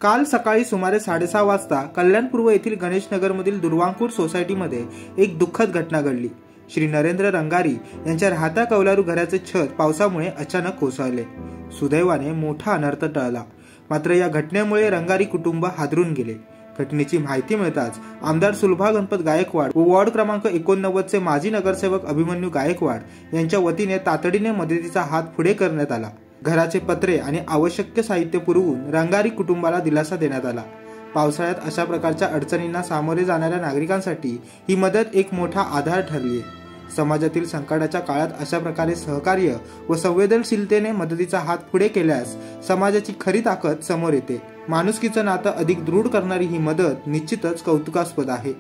काल सकाळी सुमारे 6:30 वाजता कल्याणपूर्व येथील गणेशनगरमधील दुर्वांकूर सोसायटीमध्ये एक दुःखद घटना घडली। श्री नरेंद्र रंगारी यांच्या राहत्या कौलारू घराचे छत पावसामुळे अचानक कोसळले। सुदैवाने मोठा अनर्थ टळला, मात्र या घटनेमुळे रंगारी कुटुंब हादरून गेले। घटनेची माहिती मिळताच आमदार सुलभा गणपत गायकवाड व वॉर्ड क्रमांक 89 चे माजी नगरसेवक अभिमन्यू गायकवाड यांच्या वतीने तातडीने मदतीचा हात पुढे करण्यात आला। घराचे पत्रे आणि आवश्यक साहित्य पुरवून रंगारी कुटुंबाला दिलासा देण्यात आला। पावसाळ्यात अशा प्रकारच्या अडचणींना सामोरे जाणाऱ्या नागरिकांसाठी ही मदत एक मोठा आधार ठरली आहे। समाजातील संकटाच्या काळात अशा प्रकारे सहकार्य व संवेदनशीलतेने मदतीचा हात पुढे केल्यास समाजाची खरी ताकद समोर येते। माणुसकीचं नातं अधिक दृढ करणारी ही मदत निश्चितच कौतुकास्पद आहे।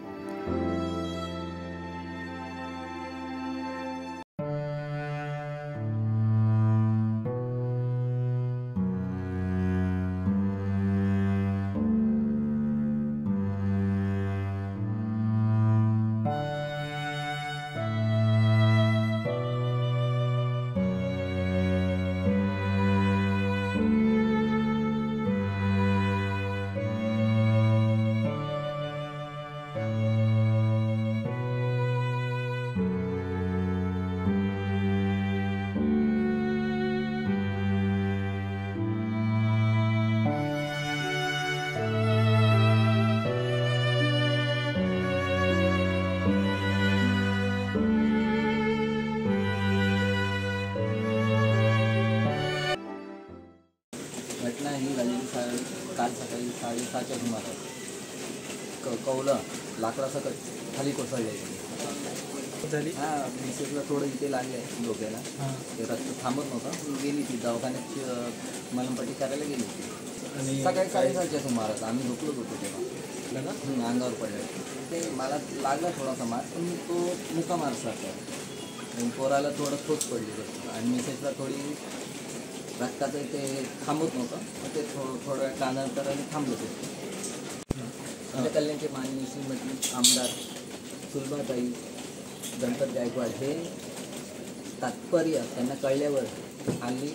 घटना ही झालेली काल सकाळी 6:30च्या सुमारास कौलं लाकडासकट खाली कोसळले झाली। मिसेसला थोडं इथे लागले डोक्याला, ते रक्त थांबत नव्हतं, गेली ती दवाखान्यात मलमपट्टी करायला गेली होती। सकाळी 6:30च्या सुमारास आम्ही झोपलोच होतो तेव्हा अंगावर पडले ते, मला लागला थोडासा मार, पण तो मुका मार सारखा, पोराला थोडं ठोस पडली आणि मिसेसला थोडी रक्ताचं ते थांबत नव्हतं, ते थोड्या वेळ कानांतराने थांबलं ते। कल्याणचे माननीय श्रीमती आमदार सुलभाताई गणपत गायकवाड हे तात्पर्य त्यांना कळल्यावर आली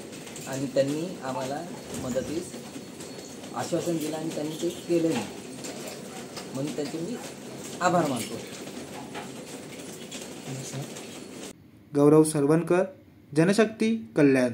आणि त्यांनी आम्हाला मदतीस आश्वासन दिलं आणि त्यांनी ते केलं नाही, म्हणून त्यांचे मी आभार मानतो। गौरव सरवणकर, जनशक्ती, कल्याण।